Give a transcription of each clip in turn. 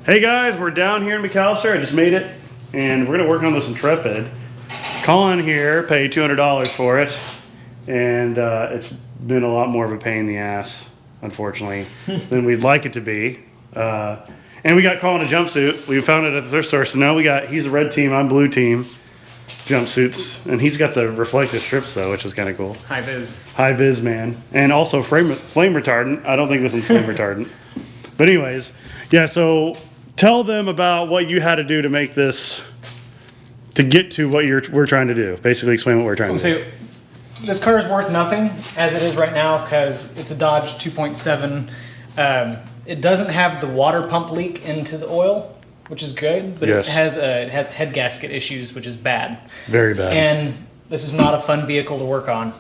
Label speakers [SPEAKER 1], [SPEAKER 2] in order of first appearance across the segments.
[SPEAKER 1] Hey guys, we're down here in McAllister. I just made it, and we're gonna work on this Intrepid. Colin here paid $200 for it, and it's been a lot more of a pain in the ass, unfortunately, than we'd like it to be. And we got Colin a jumpsuit. We found it at the thrift store, so now he's a red team, I'm blue team jumpsuits, and he's got the reflective strips though, which is kind of cool.
[SPEAKER 2] High vis.
[SPEAKER 1] High vis, man, and also flame retardant. I don't think this one's flame retardant, but anyways, yeah. So tell them about what you had to do to make this, to get to what we're trying to do. Basically, explain what we're trying to do.
[SPEAKER 2] This car is worth nothing as it is right now because it's a Dodge 2.7. It doesn't have the water pump leak into the oil, which is good, but
[SPEAKER 1] yes,
[SPEAKER 2] it has head gasket issues, which is bad.
[SPEAKER 1] Very bad.
[SPEAKER 2] And this is not a fun vehicle to work on.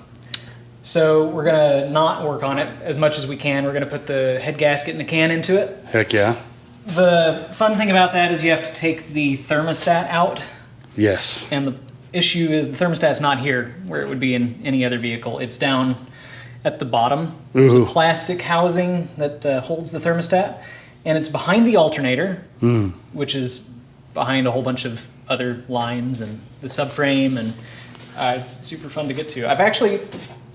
[SPEAKER 2] So we're gonna not work on it as much as we can. We're gonna put the head gasket and the can into it.
[SPEAKER 1] Heck yeah.
[SPEAKER 2] The fun thing about that is you have to take the thermostat out.
[SPEAKER 1] Yes.
[SPEAKER 2] And the issue is the thermostat's not here where it would be in any other vehicle. It's down at the bottom. There's a plastic housing that holds the thermostat, and it's behind the alternator, which is behind a whole bunch of other lines and the subframe, and it's super fun to get to. I've actually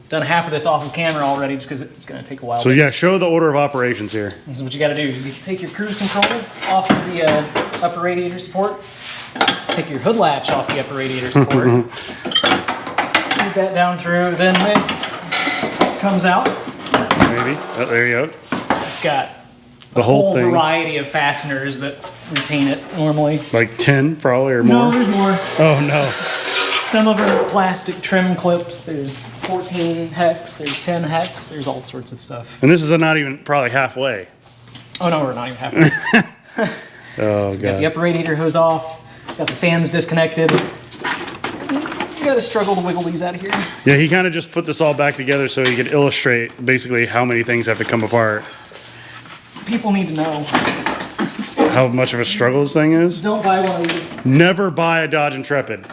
[SPEAKER 2] done half of this off of camera already just because it's going to take a while.
[SPEAKER 1] So yeah, show the order of operations here.
[SPEAKER 2] This is what you got to do. You take your cruise control off of the upper radiator support. Take your hood latch off the upper radiator support. Feed that down through. Then this comes out.
[SPEAKER 1] Maybe. Oh, there you go.
[SPEAKER 2] It's got
[SPEAKER 1] the
[SPEAKER 2] a whole
[SPEAKER 1] thing.
[SPEAKER 2] variety of fasteners that retain it normally.
[SPEAKER 1] Like 10 probably or more?
[SPEAKER 2] No, there's more.
[SPEAKER 1] Oh no.
[SPEAKER 2] Some of them are plastic trim clips. There's 14 hex, there's 10 hex, there's all sorts of stuff.
[SPEAKER 1] And this is not even probably halfway.
[SPEAKER 2] Oh no, we're not even halfway.
[SPEAKER 1] Oh,
[SPEAKER 2] so
[SPEAKER 1] God.
[SPEAKER 2] Got the upper radiator hose off, got the fans disconnected. You gotta struggle to wiggle these out of here.
[SPEAKER 1] Yeah, he kind of just put this all back together so he could illustrate basically how many things have to come apart.
[SPEAKER 2] People need to know.
[SPEAKER 1] How much of a struggle this thing is.
[SPEAKER 2] Don't buy one of these.
[SPEAKER 1] Never buy a Dodge Intrepid.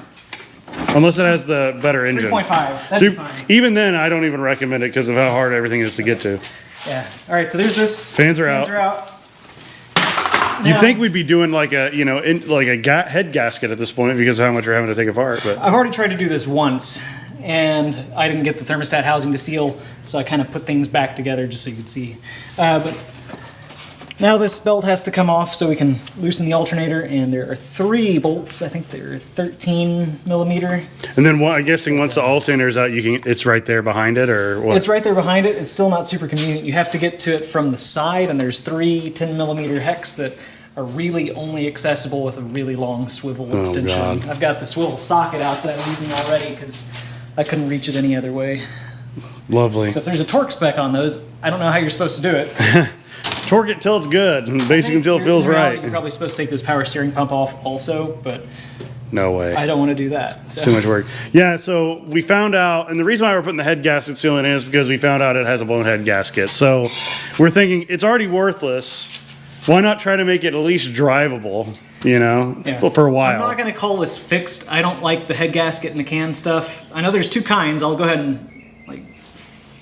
[SPEAKER 1] Unless it has the better engine.
[SPEAKER 2] 3.5, that'd be fine.
[SPEAKER 1] Even then, I don't even recommend it because of how hard everything is to get to.
[SPEAKER 2] Yeah. All right, so there's this.
[SPEAKER 1] Fans are out. You'd think we'd be doing like a, head gasket at this point because of how much we're having to take apart. But
[SPEAKER 2] I've already tried to do this once, and I didn't get the thermostat housing to seal, so I kind of put things back together just so you could see. But now this belt has to come off so we can loosen the alternator, and there are 3 bolts. I think they're 13 millimeter.
[SPEAKER 1] And then I'm guessing once the alternator's out, it's right there behind it, or what?
[SPEAKER 2] It's right there behind it. It's still not super convenient. You have to get to it from the side, and there's 3 10 millimeter hex that are really only accessible with a really long swivel extension.
[SPEAKER 1] God.
[SPEAKER 2] I've got the swivel socket out that I'm using already because I couldn't reach it any other way.
[SPEAKER 1] Lovely.
[SPEAKER 2] So if there's a torque spec on those, I don't know how you're supposed to do it.
[SPEAKER 1] Torque it till it's good, and basically until it feels right.
[SPEAKER 2] You're probably supposed to take this power steering pump off also, but
[SPEAKER 1] no way.
[SPEAKER 2] I don't want to do that. So.
[SPEAKER 1] Too much work. Yeah, so we found out, and the reason why we're putting the head gasket seal in is because we found out it has a blown head gasket. So we're thinking it's already worthless. Why not try to make it at least drivable, for a while?
[SPEAKER 2] I'm not going to call this fixed. I don't like the head gasket and the can stuff. I know there's 2 kinds. I'll go ahead and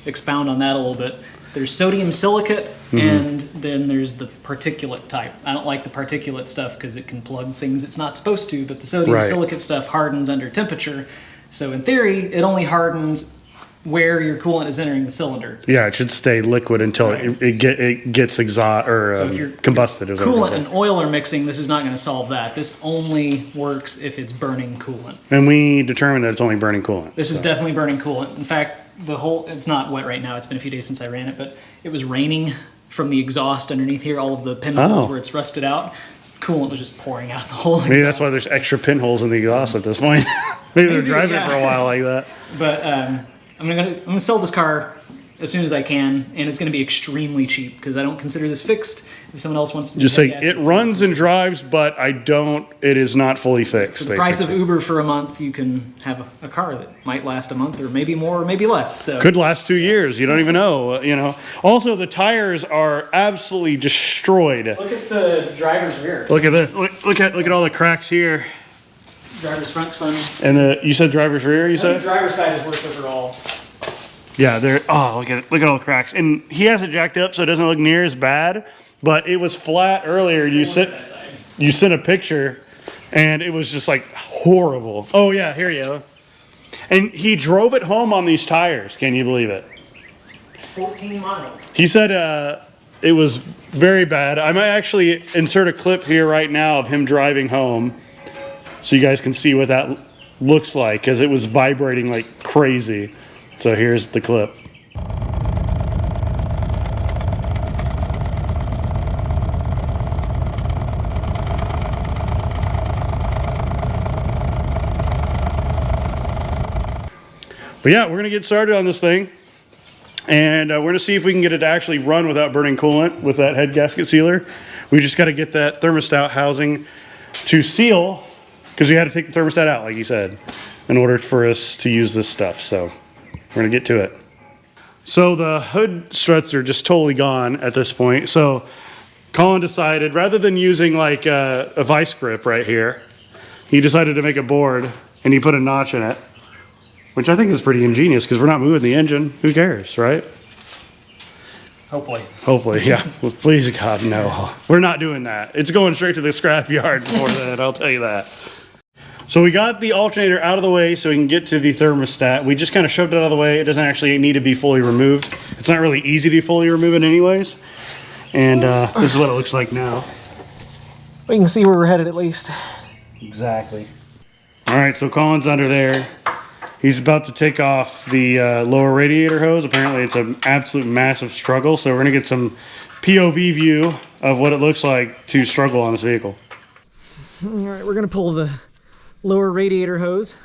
[SPEAKER 2] expound on that a little bit. There's sodium silicate, and then there's the particulate type. I don't like the particulate stuff because it can plug things it's not supposed to, but the sodium silicate stuff hardens under temperature. So in theory, it only hardens where your coolant is entering the cylinder.
[SPEAKER 1] Yeah, it should stay liquid until it gets exhaust or
[SPEAKER 2] so if your
[SPEAKER 1] combusted.
[SPEAKER 2] Coolant and oil are mixing, this is not going to solve that. This only works if it's burning coolant.
[SPEAKER 1] And we determined that it's only burning coolant.
[SPEAKER 2] This is definitely burning coolant. In fact, it's not wet right now. It's been a few days since I ran it, but it was raining from the exhaust underneath here, all of the pinholes where it's rusted out. Coolant was just pouring out the whole exhaust.
[SPEAKER 1] Maybe that's why there's extra pinholes in the exhaust at this point. Maybe they're driving it for a while like that.
[SPEAKER 2] But I'm gonna sell this car as soon as I can, and it's gonna be extremely cheap because I don't consider this fixed. If someone else wants to
[SPEAKER 1] just say it runs and drives, but it is not fully fixed.
[SPEAKER 2] For the price of Uber for a month, you can have a car that might last a month or maybe more or maybe less. So
[SPEAKER 1] could last 2 years. You don't even know. Also, the tires are absolutely destroyed.
[SPEAKER 2] Look at the driver's rear.
[SPEAKER 1] Look at this. Look at all the cracks here.
[SPEAKER 2] Driver's front's fun.
[SPEAKER 1] And you said driver's rear. You said
[SPEAKER 2] the driver's side is worse overall.
[SPEAKER 1] Yeah, look at all the cracks. And he has it jacked up so it doesn't look near as bad. but it was flat earlier. You sent a picture, and it was just like horrible. Oh yeah, here you go. And he drove it home on these tires. Can you believe it?
[SPEAKER 2] 14 miles.
[SPEAKER 1] He said it was very bad. I might actually insert a clip here right now of him driving home so you guys can see what that looks like, because it was vibrating like crazy. So here's the clip. But yeah, we're going to get started on this thing. And we're going to see if we can get it to actually run without burning coolant with that head gasket sealer. We just got to get that thermostat housing to seal, because we had to take the thermostat out, like he said, in order for us to use this stuff. So we're going to get to it. So the hood struts are just totally gone at this point. So Colin decided, rather than using like a vice grip right here, he decided to make a board, and he put a notch in it. Which I think is pretty ingenious, because we're not moving the engine. Who cares, right?
[SPEAKER 2] Hopefully.
[SPEAKER 1] Hopefully, yeah. Well, please, God, no. We're not doing that. It's going straight to the scrap yard before that, I'll tell you that. So we got the alternator out of the way so we can get to the thermostat. We just kind of shoved it out of the way. It doesn't actually need to be fully removed. It's not really easy to fully remove it anyways. And this is what it looks like now.
[SPEAKER 2] We can see where we're headed at least.
[SPEAKER 1] Exactly. All right, so Colin's under there. He's about to take off the lower radiator hose. Apparently it's an absolute massive struggle, so we're gonna get some POV view of what it looks like to struggle on this vehicle.
[SPEAKER 2] All right, we're gonna pull the lower radiator hose.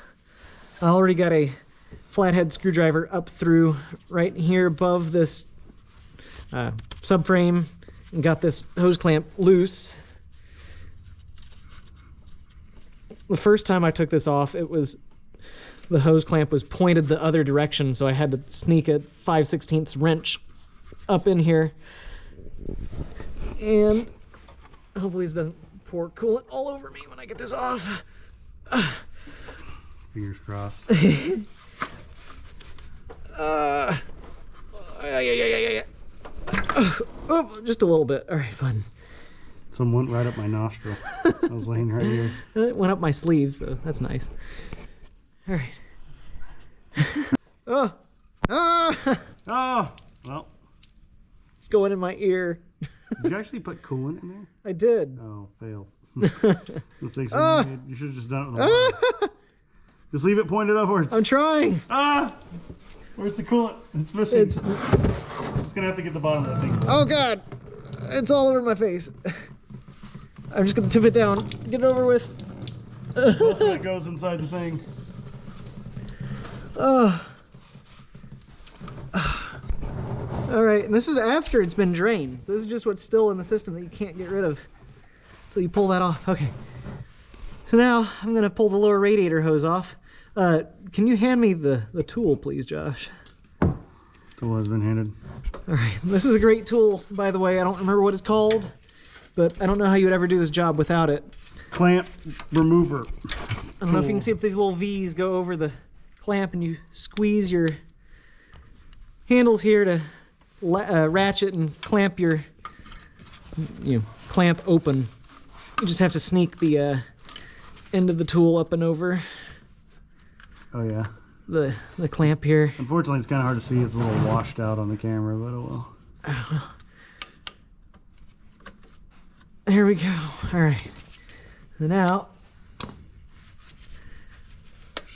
[SPEAKER 2] I already got a flathead screwdriver up through right here above this subframe and got this hose clamp loose. The first time I took this off, the hose clamp was pointed the other direction, so I had to sneak a 5/16 wrench up in here. And hopefully this doesn't pour coolant all over me when I get this off.
[SPEAKER 1] Fingers crossed.
[SPEAKER 2] Oh, just a little bit. All right, fun.
[SPEAKER 1] Some went right up my nostril. I was laying right here.
[SPEAKER 2] It went up my sleeve, so that's nice. All right. Oh,
[SPEAKER 1] Well.
[SPEAKER 2] It's going in my ear.
[SPEAKER 1] Did you actually put coolant in there?
[SPEAKER 2] I did.
[SPEAKER 1] Oh, fail. You should have just done it with the water. Just leave it pointed upwards.
[SPEAKER 2] I'm trying.
[SPEAKER 1] Where's the coolant? It's missing. It's just gonna have to get the bottom of that thing.
[SPEAKER 2] Oh God, it's all over my face. I'm just gonna tip it down. Get it over with.
[SPEAKER 1] Most of it goes inside the thing.
[SPEAKER 2] All right, and this is after it's been drained. So this is just what's still in the system that you can't get rid of until you pull that off. Okay. So now I'm gonna pull the lower radiator hose off. Can you hand me the tool, please, Josh?
[SPEAKER 1] Tool has been handed.
[SPEAKER 2] All right, this is a great tool, by the way. I don't remember what it's called, but I don't know how you would ever do this job without it.
[SPEAKER 1] Clamp remover.
[SPEAKER 2] I don't know if you can see if these little V's go over the clamp, and you squeeze your handles here to ratchet and clamp your clamp open. You just have to sneak the end of the tool up and over
[SPEAKER 1] Oh yeah.
[SPEAKER 2] the clamp here.
[SPEAKER 1] Unfortunately, it's kind of hard to see. It's a little washed out on the camera, but oh well.
[SPEAKER 2] There we go. All right. And now,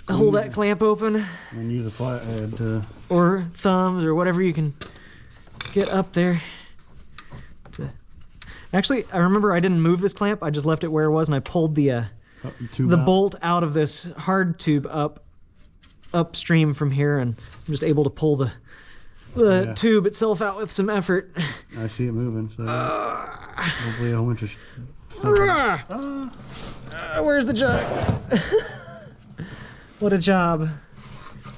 [SPEAKER 2] hold that clamp open.
[SPEAKER 1] And use a flathead to...
[SPEAKER 2] Or thumbs or whatever you can get up there. Actually, I remember I didn't move this clamp. I just left it where it was, and I pulled the bolt out of this hard tube upstream from here, and I'm just able to pull the tube itself out with some effort.
[SPEAKER 1] I see it moving, so hopefully a whole bunch of stuff.
[SPEAKER 2] Where's the jug? What a job.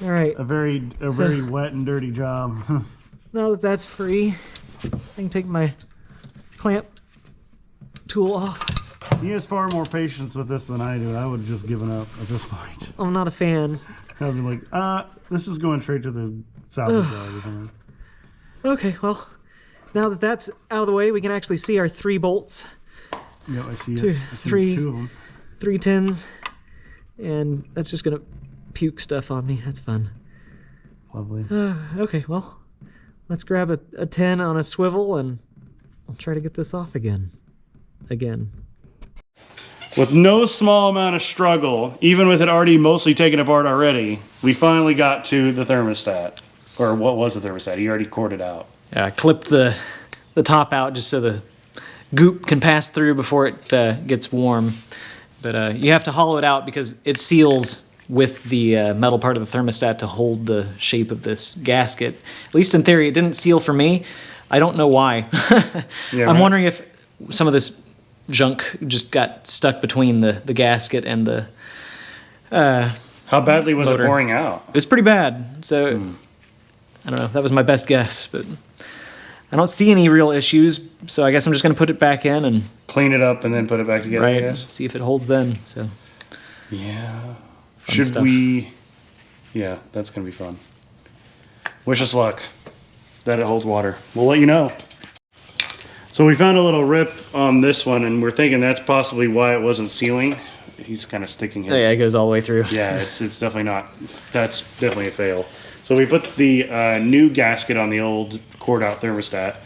[SPEAKER 2] All right.
[SPEAKER 1] A very wet and dirty job.
[SPEAKER 2] Now that that's free, I can take my clamp tool off.
[SPEAKER 1] He has far more patience with this than I do. I would have just given up at this point.
[SPEAKER 2] I'm not a fan.
[SPEAKER 1] I'd be like, this is going straight to the salvage yard or something.
[SPEAKER 2] Okay, well, now that that's out of the way, we can actually see our 3 bolts.
[SPEAKER 1] Yeah, I see it.
[SPEAKER 2] Two,
[SPEAKER 1] I see
[SPEAKER 2] three.
[SPEAKER 1] 2 of them.
[SPEAKER 2] 3 tins, and that's just gonna puke stuff on me. That's fun.
[SPEAKER 1] Lovely.
[SPEAKER 2] Okay, well, let's grab a 10 on a swivel, and I'll try to get this off again.
[SPEAKER 1] With no small amount of struggle, even with it already mostly taken apart already, we finally got to the thermostat. Or what was the thermostat? He already cored it out.
[SPEAKER 2] Yeah, I clipped the top out just so the goop can pass through before it gets warm. But you have to hollow it out because it seals with the metal part of the thermostat to hold the shape of this gasket. At least in theory, it didn't seal for me. I don't know why.
[SPEAKER 1] Yeah,
[SPEAKER 2] I'm
[SPEAKER 1] right.
[SPEAKER 2] wondering if some of this junk just got stuck between the gasket and the
[SPEAKER 1] How badly was
[SPEAKER 2] motor.
[SPEAKER 1] it pouring out?
[SPEAKER 2] It was pretty bad. So I don't know. That was my best guess, but I don't see any real issues. So I guess I'm just going to put it back in and
[SPEAKER 1] Clean it up and then put it back together, I guess?
[SPEAKER 2] see if it holds then. So
[SPEAKER 1] Yeah.
[SPEAKER 2] Fun
[SPEAKER 1] Should
[SPEAKER 2] stuff.
[SPEAKER 1] we... Yeah, that's going to be fun. Wish us luck that it holds water. We'll let you know. So we found a little rip on this one, and we're thinking that's possibly why it wasn't sealing. He's kind of sticking his...
[SPEAKER 2] yeah, it goes all the way through.
[SPEAKER 1] Yeah, it's definitely not... That's definitely a fail. So we put the new gasket on the old cored-out thermostat.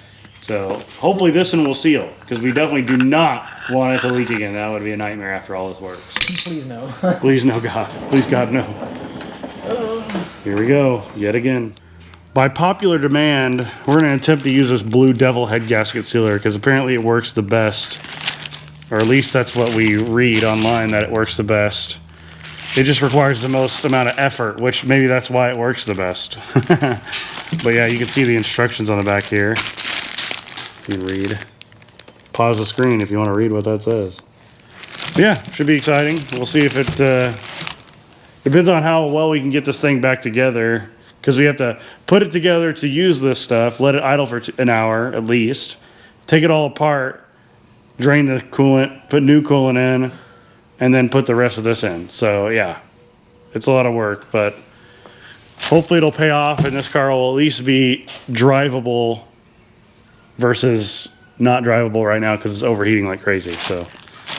[SPEAKER 1] So hopefully this one will seal, because we definitely do not want it to leak again. That would be a nightmare after all this works.
[SPEAKER 2] Please no.
[SPEAKER 1] Please no, God. Please, God, no. Here we go, yet again. By popular demand, we're going to attempt to use this Blue Devil head gasket sealer because apparently it works the best. Or at least that's what we read online, that it works the best. It just requires the most amount of effort, which maybe that's why it works the best. But yeah, you can see the instructions on the back here. You can read. Pause the screen if you want to read what that says. Yeah, should be exciting. We'll see if it depends on how well we can get this thing back together, because we have to put it together to use this stuff, let it idle for an hour at least, take it all apart, drain the coolant, put new coolant in, and then put the rest of this in. So yeah, it's a lot of work, but hopefully it'll pay off and this car will at least be drivable versus not drivable right now because it's overheating like crazy. So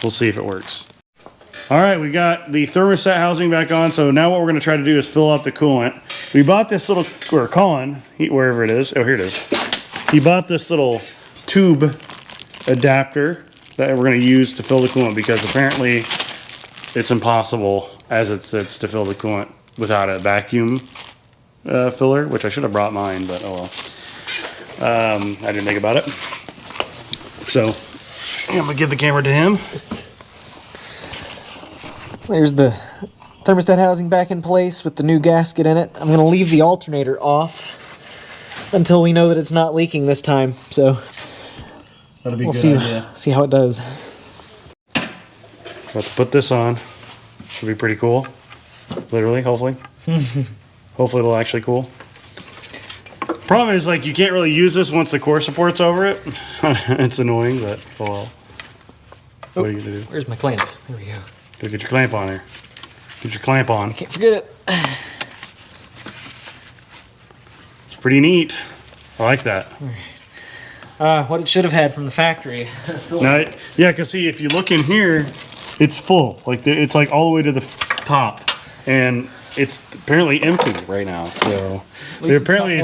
[SPEAKER 1] we'll see if it works. All right, we got the thermostat housing back on. So now what we're gonna try to do is fill out the coolant. We bought this little, or Colin, wherever it is. Oh, here it is. He bought this little tube adapter that we're gonna use to fill the coolant because apparently it's impossible as it sits to fill the coolant without a vacuum filler, which I should have brought mine, but oh well. I didn't think about it. So I'm gonna give the camera to him.
[SPEAKER 2] There's the thermostat housing back in place with the new gasket in it. I'm going to leave the alternator off until we know that it's not leaking this time. So
[SPEAKER 1] That'll be a
[SPEAKER 2] we'll
[SPEAKER 1] good
[SPEAKER 2] see,
[SPEAKER 1] idea.
[SPEAKER 2] see how it does.
[SPEAKER 1] About to put this on. Should be pretty cool. Literally, hopefully. Hopefully it'll actually cool. Problem is, like, you can't really use this once the core support's over it. It's annoying, but oh well. What are you gonna do?
[SPEAKER 2] Where's my clamp? There we go.
[SPEAKER 1] Go get your clamp on there. Get your clamp on.
[SPEAKER 2] Can't forget it.
[SPEAKER 1] It's pretty neat. I like that.
[SPEAKER 2] What it should have had from the factory.
[SPEAKER 1] Now, yeah, because see, if you look in here, it's full. Like it's like all the way to the top, and it's apparently empty right now. So there apparently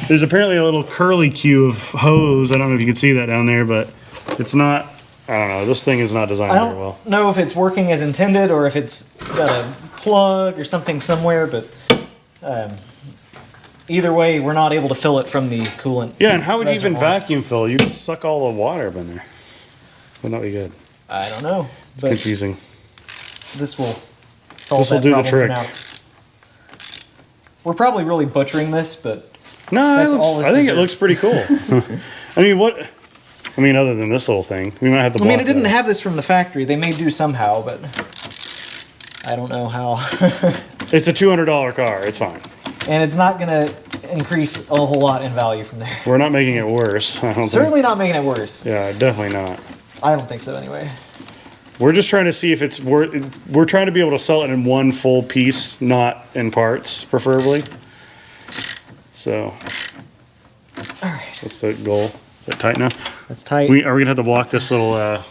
[SPEAKER 1] there's apparently a little curly cue of hose. I don't know if you can see that down there, but it's not. I don't know. This thing is not designed
[SPEAKER 2] I
[SPEAKER 1] very
[SPEAKER 2] don't
[SPEAKER 1] well.
[SPEAKER 2] know if it's working as intended or if it's got a plug or something somewhere, but either way, we're not able to fill it from the coolant.
[SPEAKER 1] Yeah, and how would you even
[SPEAKER 2] reservoir.
[SPEAKER 1] vacuum fill? You just suck all the water up in there. Wouldn't that be good?
[SPEAKER 2] I don't know.
[SPEAKER 1] It's
[SPEAKER 2] But
[SPEAKER 1] confusing.
[SPEAKER 2] this will solve
[SPEAKER 1] This will
[SPEAKER 2] that
[SPEAKER 1] do the
[SPEAKER 2] problem
[SPEAKER 1] trick.
[SPEAKER 2] for now. We're probably really butchering this, but
[SPEAKER 1] No,
[SPEAKER 2] That's
[SPEAKER 1] it looks,
[SPEAKER 2] all this
[SPEAKER 1] I think it
[SPEAKER 2] deserves.
[SPEAKER 1] looks pretty cool. I mean, what? I mean, other than this little thing, we might have to.
[SPEAKER 2] I mean,
[SPEAKER 1] block
[SPEAKER 2] it didn't
[SPEAKER 1] that.
[SPEAKER 2] have this from the factory. They may do somehow, but I don't know how.
[SPEAKER 1] It's a $200 car. It's fine.
[SPEAKER 2] And it's not going to increase a whole lot in value from there.
[SPEAKER 1] We're not making it worse. I don't
[SPEAKER 2] Certainly not making it worse.
[SPEAKER 1] think. Yeah, definitely not.
[SPEAKER 2] I don't think so anyway.
[SPEAKER 1] We're just trying to see if it's worth. We're trying to be able to sell it in one full piece, not in parts, preferably. So
[SPEAKER 2] All right.
[SPEAKER 1] that's the goal. that tight enough?
[SPEAKER 2] That's tight.
[SPEAKER 1] Are we gonna have to block this little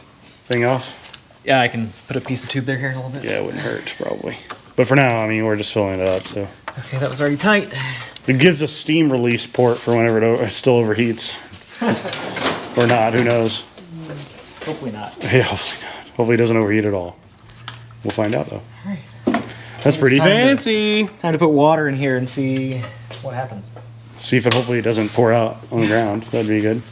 [SPEAKER 1] thing off?
[SPEAKER 2] Yeah, I can put a piece of tube there here in a little bit.
[SPEAKER 1] Yeah, it wouldn't hurt probably. But for now, I mean, we're just filling it up. So
[SPEAKER 2] Okay, that was already tight.
[SPEAKER 1] it gives a steam release port for whenever it still overheats, or not. Who knows?
[SPEAKER 2] Hopefully not.
[SPEAKER 1] Yeah, hopefully not. Hopefully it doesn't overheat at all. We'll find out though.
[SPEAKER 2] Right.
[SPEAKER 1] That's pretty fancy.
[SPEAKER 2] Time to put water in here and see what happens.
[SPEAKER 1] See if it hopefully doesn't pour out on the ground. That'd be good.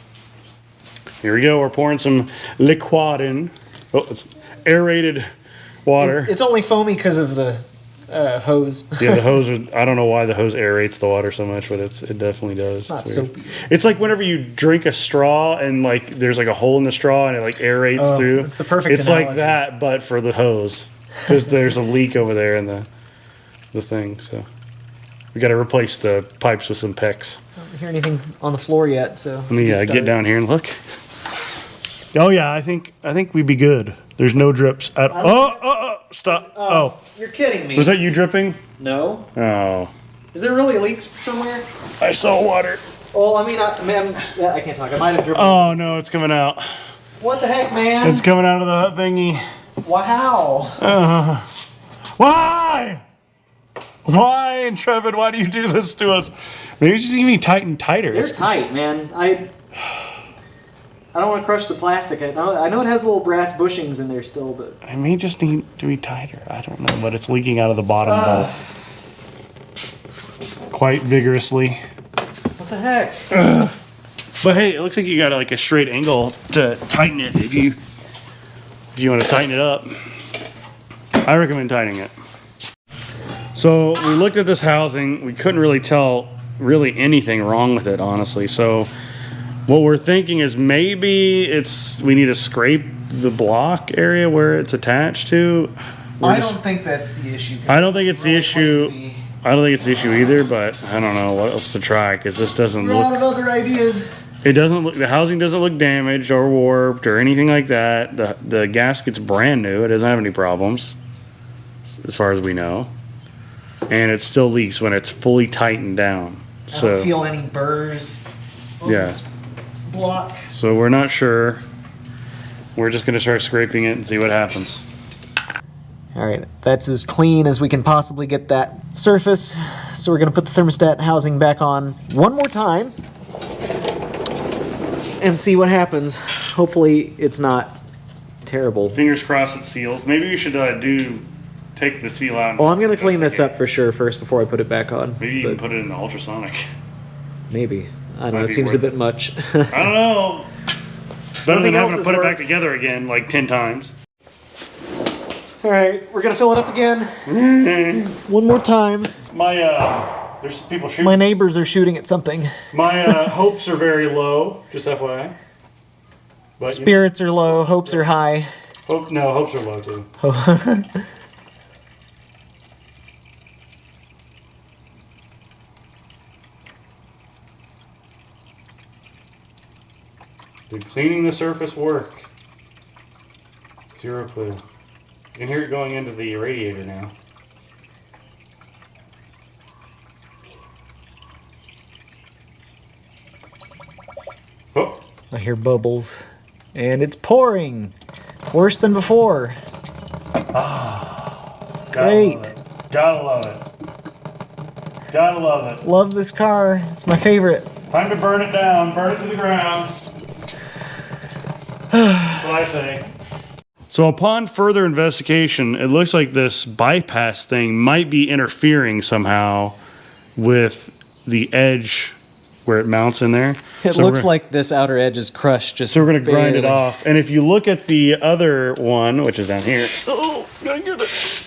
[SPEAKER 1] Here we go. We're pouring some liquid in. Oh, it's aerated water.
[SPEAKER 2] It's only foamy because of the hose.
[SPEAKER 1] Yeah, the hose. I don't know why the hose aerates the water so much, but it definitely does.
[SPEAKER 2] It's not
[SPEAKER 1] weird.
[SPEAKER 2] soapy.
[SPEAKER 1] It's like whenever you drink a straw and like there's like a hole in the straw and it like aerates through.
[SPEAKER 2] It's the perfect
[SPEAKER 1] It's
[SPEAKER 2] analogy.
[SPEAKER 1] like that, but for the hose, because there's a leak over there in the thing. So we got to replace the pipes with some PEX.
[SPEAKER 2] I don't hear anything on the floor yet, so
[SPEAKER 1] Let me get down here and look. Oh yeah, I think we'd be good. There's no drips at stop. Oh,
[SPEAKER 2] you're kidding me.
[SPEAKER 1] was that you dripping?
[SPEAKER 2] No.
[SPEAKER 1] Oh,
[SPEAKER 2] Is there really a leak somewhere?
[SPEAKER 1] I saw water.
[SPEAKER 2] Well, I mean, I can't talk. I might have dripped.
[SPEAKER 1] Oh no, it's coming out.
[SPEAKER 2] What the heck, man?
[SPEAKER 1] It's coming out of the thingy.
[SPEAKER 2] Wow.
[SPEAKER 1] Why? Why, Intrepid? Why do you do this to us? Maybe it's just gonna be tighter.
[SPEAKER 2] They're tight, man. I don't want to crush the plastic. I know it has little brass bushings in there still, but
[SPEAKER 1] I may just need to be tighter. I don't know, but it's leaking out of the bottom bolt quite vigorously.
[SPEAKER 2] what the heck?
[SPEAKER 1] But hey, it looks like you got like a straight angle to tighten it if you want to tighten it up. I recommend tightening it. So we looked at this housing. We couldn't really tell really anything wrong with it, honestly. So what we're thinking is maybe we need to scrape the block area where it's attached to.
[SPEAKER 2] I don't think that's the issue.
[SPEAKER 1] I don't think it's the issue. I don't think it's the issue either, but I don't know what else to try because this doesn't
[SPEAKER 2] A lot of other ideas.
[SPEAKER 1] It doesn't look. The housing doesn't look damaged or warped or anything like that. The gasket's brand new. It doesn't have any problems, as far as we know, and it still leaks when it's fully tightened down.
[SPEAKER 2] I don't feel any burrs on this block.
[SPEAKER 1] So we're not sure. We're just gonna start scraping it and see what happens.
[SPEAKER 2] All right, that's as clean as we can possibly get that surface. So we're gonna put the thermostat housing back on one more time and see what happens. Hopefully it's not terrible.
[SPEAKER 1] Fingers crossed it seals. Maybe we should take the seal out.
[SPEAKER 2] Well, I'm gonna clean this up for sure first before I put it back on.
[SPEAKER 1] Maybe you can put it in the ultrasonic.
[SPEAKER 2] Maybe. I don't know,
[SPEAKER 1] Might
[SPEAKER 2] it
[SPEAKER 1] be
[SPEAKER 2] seems a
[SPEAKER 1] worth
[SPEAKER 2] bit much.
[SPEAKER 1] I don't know. Better than
[SPEAKER 2] Nothing
[SPEAKER 1] having
[SPEAKER 2] else
[SPEAKER 1] to
[SPEAKER 2] has
[SPEAKER 1] put it back
[SPEAKER 2] worked.
[SPEAKER 1] together again like 10 times.
[SPEAKER 2] All right, we're gonna fill it up again. One more time.
[SPEAKER 1] There's people shooting.
[SPEAKER 2] My neighbors are shooting at something.
[SPEAKER 1] My hopes are very low, just FYI. But
[SPEAKER 2] Spirits are low, hopes are high.
[SPEAKER 1] hopes are low too. Did cleaning the surface work? Zero clue. You can hear it going into the radiator now. Oh,
[SPEAKER 2] I hear bubbles. And it's pouring. Worse than before. Great.
[SPEAKER 1] Gotta love it. Gotta love it.
[SPEAKER 2] Love this car. It's my favorite.
[SPEAKER 1] Time to burn it down. Burn it to the ground. That's what I say. So upon further investigation, it looks like this bypass thing might be interfering somehow with the edge where it mounts in there.
[SPEAKER 2] It
[SPEAKER 1] So
[SPEAKER 2] looks
[SPEAKER 1] we're-
[SPEAKER 2] like this outer edge is crushed. Just
[SPEAKER 1] So we're going to grind it
[SPEAKER 2] barely.
[SPEAKER 1] off. And if you look at the other one, which is down here. Oh, gotta get it.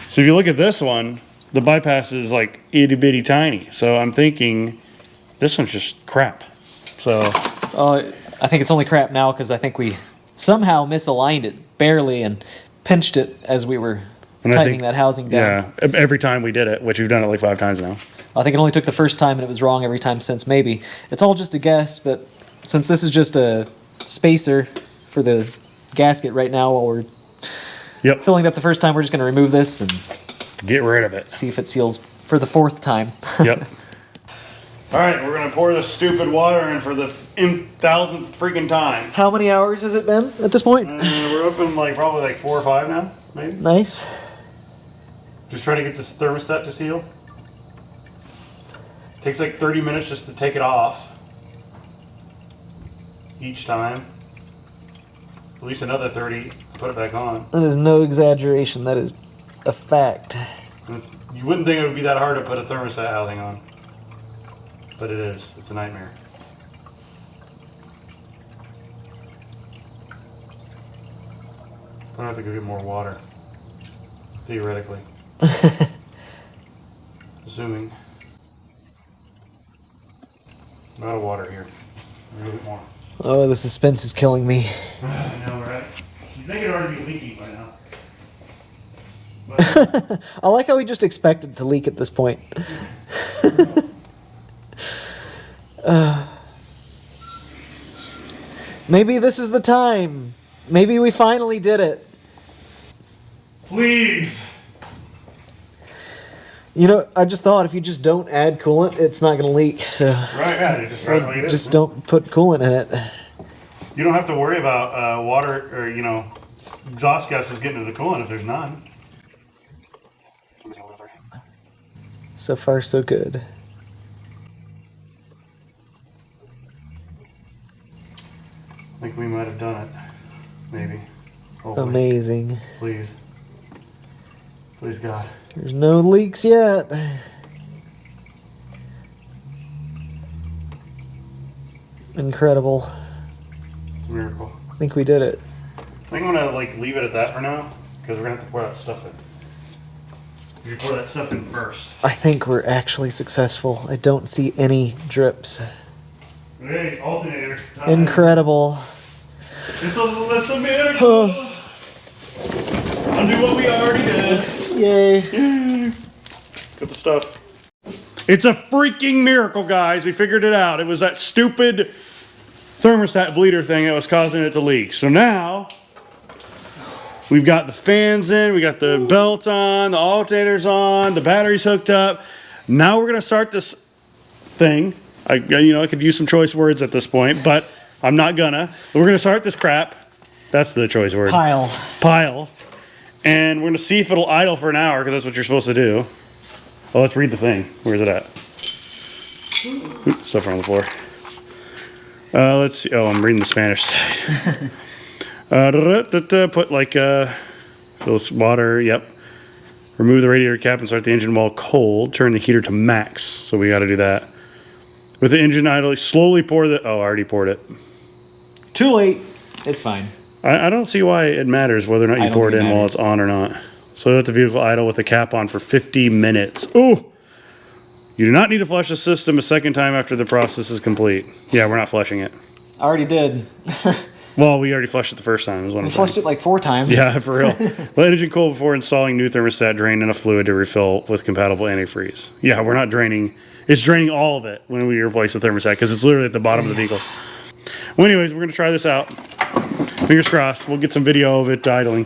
[SPEAKER 1] So if you look at this one, the bypass is like itty bitty tiny. So I'm thinking this one's just crap. So
[SPEAKER 2] I think it's only crap now because I think we somehow misaligned it barely and pinched it as we were
[SPEAKER 1] And I
[SPEAKER 2] tightening
[SPEAKER 1] think-
[SPEAKER 2] that housing down.
[SPEAKER 1] yeah, every time we did it, which we've done it like 5 times now.
[SPEAKER 2] I think it only took the first time and it was wrong every time since, maybe. It's all just a guess, but since this is just a spacer for the gasket right now while we're
[SPEAKER 1] Yep.
[SPEAKER 2] filling it up the first time, we're just going to remove this and
[SPEAKER 1] Get rid of it.
[SPEAKER 2] See if it seals for the 4th time.
[SPEAKER 1] Yep. All right, we're gonna pour this stupid water in for the 1000th freaking time.
[SPEAKER 2] How many hours has it been at this point?
[SPEAKER 1] We're open like probably like 4 or 5 now, maybe.
[SPEAKER 2] Nice.
[SPEAKER 1] Just trying to get this thermostat to seal. Takes like 30 minutes just to take it off each time. At least another 30 to put it back on.
[SPEAKER 2] That is no exaggeration. That is a fact.
[SPEAKER 1] You wouldn't think it would be that hard to put a thermostat housing on. But it is. It's a nightmare. I'm gonna have to go get more water. Theoretically. Assuming. I'm out of water here. A little bit more.
[SPEAKER 2] Oh, the suspense is killing me.
[SPEAKER 1] I know, right? You'd think it ought to be leaking by now. But
[SPEAKER 2] I like how we just expected to leak at this point. Maybe this is the time. Maybe we finally did it.
[SPEAKER 1] please.
[SPEAKER 2] You know, I just thought if you just don't add coolant, it's not going to leak. So
[SPEAKER 1] Right, yeah, you just right like it is.
[SPEAKER 2] just don't put coolant in it.
[SPEAKER 1] You don't have to worry about water or, you know, exhaust gases getting to the coolant if there's none.
[SPEAKER 2] So far, so good.
[SPEAKER 1] I think we might have done it. Maybe. Hopefully.
[SPEAKER 2] Amazing.
[SPEAKER 1] Please. Please, God.
[SPEAKER 2] There's no leaks yet. Incredible.
[SPEAKER 1] It's a miracle.
[SPEAKER 2] I think we did it.
[SPEAKER 1] I think I'm gonna like leave it at that for now because we're gonna have to pour that stuff in. You should pour that stuff in first.
[SPEAKER 2] I think we're actually successful. I don't see any drips.
[SPEAKER 1] Hey, alternator.
[SPEAKER 2] Incredible.
[SPEAKER 1] It's a miracle. Undo what we already did.
[SPEAKER 2] Yay.
[SPEAKER 1] Get the stuff. It's a freaking miracle, guys. We figured it out. It was that stupid thermostat bleeder thing that was causing it to leak. So now we've got the fans in, we got the belt on, the alternator's on, the battery's hooked up. Now we're gonna start this thing. I could use some choice words at this point, but I'm not gonna. We're gonna start this crap. That's the choice word. Pile. And we're gonna see if it'll idle for an hour, because that's what you're supposed to do. Oh, let's read the thing. Where is it at? Oops, stuff around the floor. Let's see. Oh, I'm reading the Spanish side. Put like fill water. Yep. Remove the radiator cap and start the engine while cold. Turn the heater to max. So we got to do that. With the engine idle, slowly pour the. Oh, I already poured it.
[SPEAKER 2] Too late. It's fine.
[SPEAKER 1] I don't see why it matters whether or not you pour it in while it's on or not. So let the vehicle idle with the cap on for 50 minutes. Ooh! You do not need to flush the system a second time after the process is complete. Yeah, we're not flushing it.
[SPEAKER 2] I already did.
[SPEAKER 1] Well, we already flushed it the first time.
[SPEAKER 2] We flushed it like 4 times.
[SPEAKER 1] Yeah, for real. Let engine cool before installing new thermostat. Drain enough fluid to refill with compatible antifreeze. Yeah, we're not draining. It's draining all of it when we replace the thermostat because it's literally at the bottom of the vehicle. Well, anyways, we're going to try this out. Fingers crossed. We'll get some video of it idling.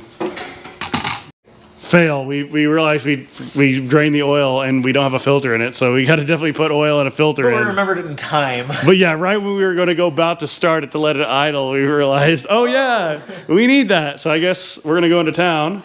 [SPEAKER 1] Fail. We realized we drained the oil and we don't have a filter in it, so we got to definitely put oil and a filter in.
[SPEAKER 2] We remembered it in time.
[SPEAKER 1] But yeah, right when we were going to go about to start it to let it idle, we realized, oh yeah, we need that. So I guess we're going to go into town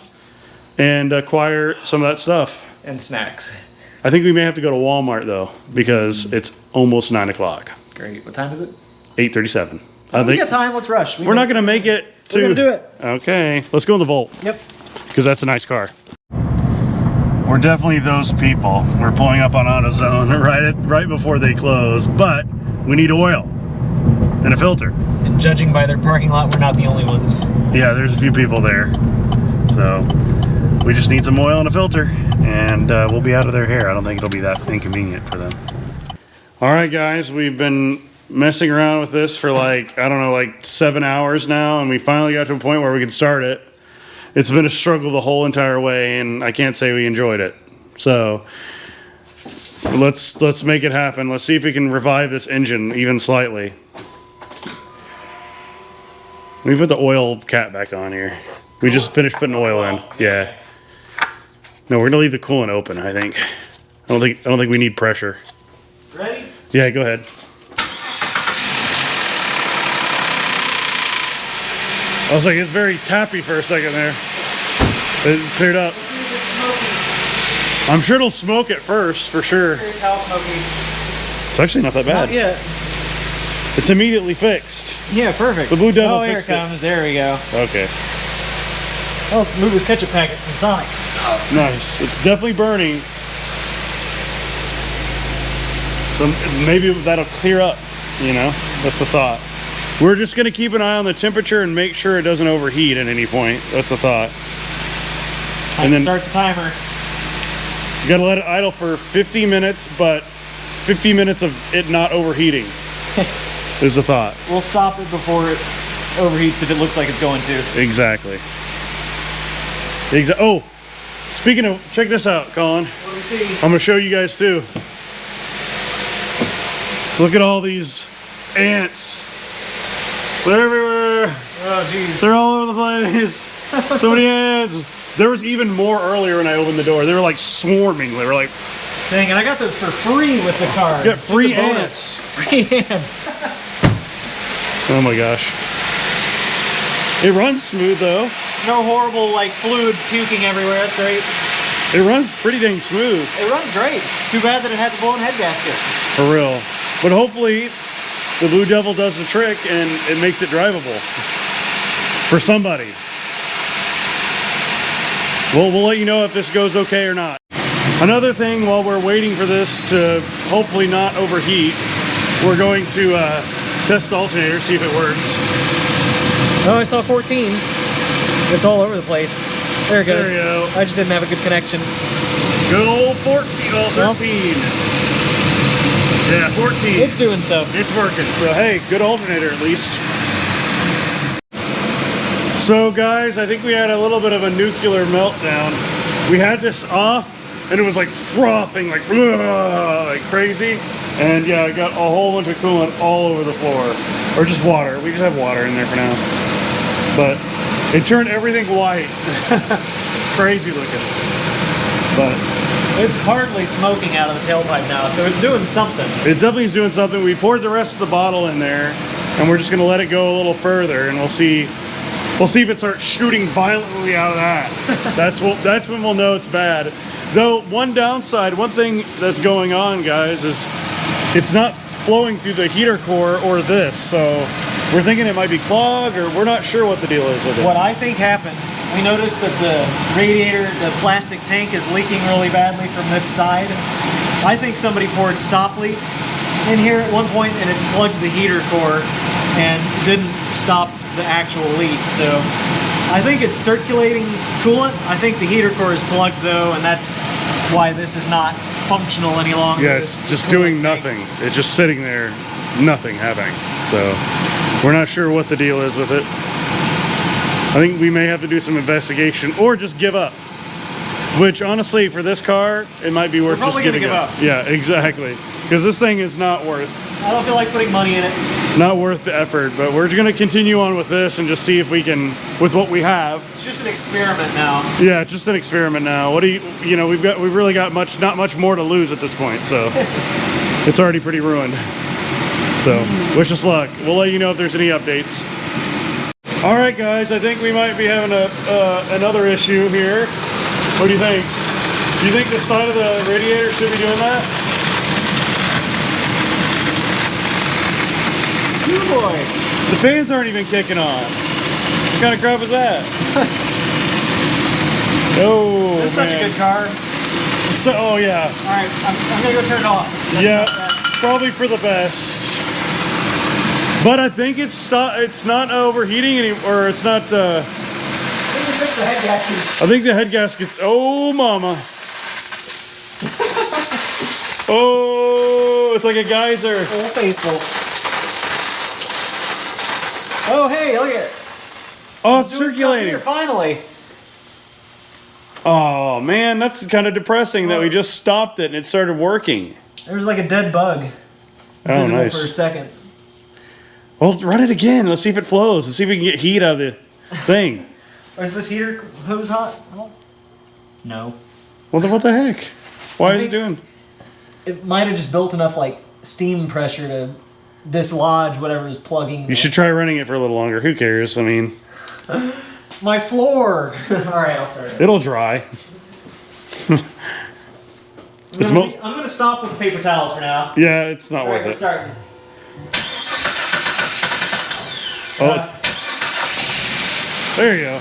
[SPEAKER 1] and acquire some of that stuff.
[SPEAKER 2] And snacks.
[SPEAKER 1] I think we may have to go to Walmart though, because it's almost 9 o'clock.
[SPEAKER 2] Great. What time is it?
[SPEAKER 1] 8:37.
[SPEAKER 2] We got time. Let's rush.
[SPEAKER 1] We're not going to make it to...
[SPEAKER 2] We're going to do it.
[SPEAKER 1] Okay. Let's go in the Volt.
[SPEAKER 2] Yep.
[SPEAKER 1] Because that's a nice car. We're definitely those people. We're pulling up on AutoZone right before they close, but we need oil and a filter.
[SPEAKER 2] And judging by their parking lot, we're not the only ones.
[SPEAKER 1] Yeah, there's a few people there. So we just need some oil and a filter, and we'll be out of their hair. I don't think it'll be that inconvenient for them. All right, guys, we've been messing around with this for like 7 hours now, and we finally got to a point where we can start it. It's been a struggle the whole entire way, and I can't say we enjoyed it. So let's make it happen. Let's see if we can revive this engine even slightly. We put the oil cap back on here. We just finished putting oil in. Yeah. No, we're gonna leave the coolant open, I think. I don't think we need pressure.
[SPEAKER 2] Ready?
[SPEAKER 1] Yeah, go ahead. I was like, it's very tappy for a second there. It cleared up. I'm sure it'll smoke at first, for sure.
[SPEAKER 2] Here's how smoky.
[SPEAKER 1] It's actually not that bad.
[SPEAKER 2] Not yet.
[SPEAKER 1] It's immediately fixed.
[SPEAKER 2] Yeah, perfect.
[SPEAKER 1] The Blue Devil
[SPEAKER 2] here it
[SPEAKER 1] fixed it.
[SPEAKER 2] comes. There we go.
[SPEAKER 1] Okay.
[SPEAKER 2] Oh, let's move this ketchup packet from Sonic.
[SPEAKER 1] Nice. It's definitely burning. So maybe that'll clear up, you know? That's the thought. We're just going to keep an eye on the temperature and make sure it doesn't overheat at any point. That's the thought.
[SPEAKER 2] And then start the timer.
[SPEAKER 1] You got to let it idle for 50 minutes, but 50 minutes of it not overheating is the thought.
[SPEAKER 2] We'll stop it before it overheats if it looks like it's going to.
[SPEAKER 1] Exactly. Oh, speaking of, check this out, Colin.
[SPEAKER 2] What do we see?
[SPEAKER 1] I'm going to show you guys too. Look at all these ants. They're everywhere.
[SPEAKER 2] Oh, jeez.
[SPEAKER 1] They're all over the place. So many ants. There was even more earlier when I opened the door. They were like swarming. They were like...
[SPEAKER 2] Dang, and I got those for free with the card.
[SPEAKER 1] Got free ants.
[SPEAKER 2] Free ants.
[SPEAKER 1] Oh my gosh. It runs smooth though.
[SPEAKER 2] No horrible, like, fluids puking everywhere. That's great.
[SPEAKER 1] It runs pretty dang smooth.
[SPEAKER 2] It runs great. It's too bad that it has a blown head gasket.
[SPEAKER 1] For real. But hopefully, the Blue Devil does the trick and it makes it drivable. For somebody. We'll let you know if this goes okay or not. Another thing, while we're waiting for this to hopefully not overheat, we're going to test the alternator, see if it works.
[SPEAKER 2] Oh, I saw 14. It's all over the place. There it goes.
[SPEAKER 1] There you go.
[SPEAKER 2] I just didn't have a good connection.
[SPEAKER 1] Good old 14, well, 13. Yeah, 14.
[SPEAKER 2] It's doing stuff.
[SPEAKER 1] It's working. So hey, good alternator at least. So guys, I think we had a little bit of a nuclear meltdown. We had this off and it was like frothing like crazy. And yeah, I got a whole bunch of coolant all over the floor. Or just water. We just have water in there for now. But it turned everything white. It's crazy looking. But
[SPEAKER 2] it's hardly smoking out of the tailpipe now, so it's doing something.
[SPEAKER 1] it definitely is doing something. We poured the rest of the bottle in there and we're just gonna let it go a little further and we'll see if it starts shooting violently out of that. That's when we'll know it's bad. Though one thing that's going on, guys, is it's not flowing through the heater core or this, so we're thinking it might be clogged, or we're not sure what the deal is with it.
[SPEAKER 2] What I think happened, we noticed that the radiator, the plastic tank is leaking really badly from this side. I think somebody poured stop leak in here at one point and it's plugged the heater core and didn't stop the actual leak. So I think it's circulating coolant. I think the heater core is plugged though, and that's why this is not functional any longer.
[SPEAKER 1] Yeah, it's just doing nothing. It's just sitting there, nothing happening. So we're not sure what the deal is with it. I think we may have to do some investigation or just give up. Which honestly, for this car, it might be worth just giving up. Yeah, exactly. Because this thing is not worth.
[SPEAKER 2] I don't feel like putting money in it.
[SPEAKER 1] Not worth the effort, but we're going to continue on with this and just see if we can, with what we have.
[SPEAKER 2] It's just an experiment now.
[SPEAKER 1] Yeah, it's just an experiment now. What do you know, we've really got not much more to lose at this point, so it's already pretty ruined. So, wish us luck. We'll let you know if there's any updates. All right, guys, I think we might be having another issue here. What do you think? Do you think this side of the radiator should be doing that?
[SPEAKER 2] Oh boy.
[SPEAKER 1] The fans aren't even kicking on. What kind of crap is that? Oh,
[SPEAKER 2] This is such a good car.
[SPEAKER 1] So, oh yeah.
[SPEAKER 2] Alright, I'm gonna go turn it off.
[SPEAKER 1] Yeah, probably for the best. But I think it's not overheating anymore, or it's not,
[SPEAKER 2] I think we fixed the head gasket.
[SPEAKER 1] I think the head gasket's, oh mama. Oh, it's like a geyser.
[SPEAKER 2] Old faithful. Oh hey, look at it.
[SPEAKER 1] Oh, it's circulating.
[SPEAKER 2] Here, finally.
[SPEAKER 1] Oh man, that's kind of depressing that we just stopped it and it started working.
[SPEAKER 2] There was like a dead bug.
[SPEAKER 1] Oh,
[SPEAKER 2] Visible
[SPEAKER 1] nice.
[SPEAKER 2] for a second.
[SPEAKER 1] Well, run it again. Let's see if it flows. Let's see if we can get heat out of the thing.
[SPEAKER 2] Or is this heater hose hot? No.
[SPEAKER 1] Well, then what the heck? Why is it doing?
[SPEAKER 2] It might have just built enough like steam pressure to dislodge whatever is plugging.
[SPEAKER 1] You should try running it for a little longer. Who cares? I mean,
[SPEAKER 2] my floor. All right, I'll start it.
[SPEAKER 1] it'll dry.
[SPEAKER 2] I'm gonna stop with the paper towels for now.
[SPEAKER 1] Yeah, it's not
[SPEAKER 2] All right,
[SPEAKER 1] worth
[SPEAKER 2] we're
[SPEAKER 1] it.
[SPEAKER 2] starting.
[SPEAKER 1] Oh, there you go.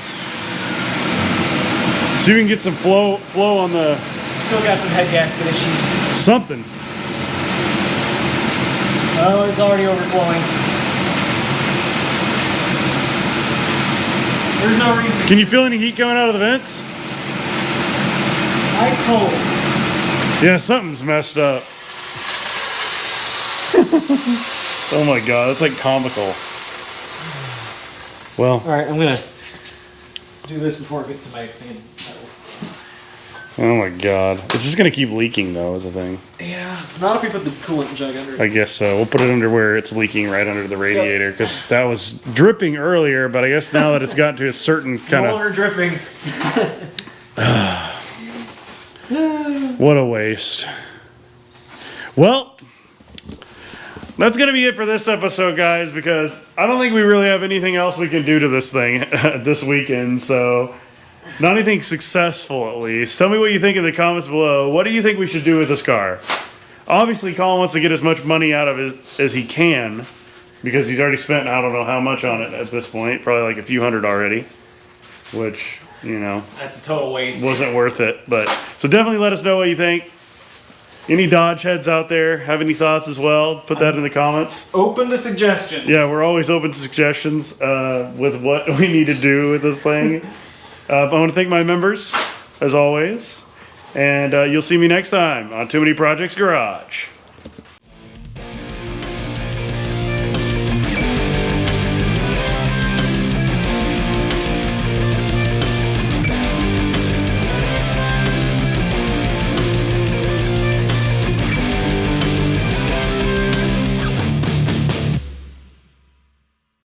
[SPEAKER 1] So you can get some flow on the
[SPEAKER 2] Still got some head gasket issues.
[SPEAKER 1] something.
[SPEAKER 2] Oh, it's already overflowing. There's no reason.
[SPEAKER 1] Can you feel any heat coming out of the vents?
[SPEAKER 2] Ice cold.
[SPEAKER 1] Yeah, something's messed up. Oh my god, that's like comical. Well,
[SPEAKER 2] All right, I'm gonna do this before it gets to my metals.
[SPEAKER 1] oh my god. It's just gonna keep leaking though, is the thing.
[SPEAKER 2] Yeah, not if we put the coolant jug under it.
[SPEAKER 1] I guess so. We'll put it under where it's leaking right under the radiator because that was dripping earlier, but I guess now that it's gotten to a certain kind
[SPEAKER 2] No
[SPEAKER 1] of...
[SPEAKER 2] longer dripping.
[SPEAKER 1] What a waste. Well, that's going to be it for this episode, guys, because I don't think we really have anything else we can do to this thing this weekend, so not anything successful at least. Tell me what you think in the comments below. What do you think we should do with this car? Obviously, Colin wants to get as much money out of it as he can because he's already spent I don't know how much on it at this point, probably like a few hundred already, which, you know,
[SPEAKER 2] That's a total waste.
[SPEAKER 1] wasn't worth it. But so definitely let us know what you think. Any Dodge heads out there have any thoughts as well? Put that in the comments.
[SPEAKER 2] Open to suggestions.
[SPEAKER 1] Yeah, we're always open to suggestions with what we need to do with this thing. I want to thank my members, as always. And you'll see me next time on Too Many Projects Garage.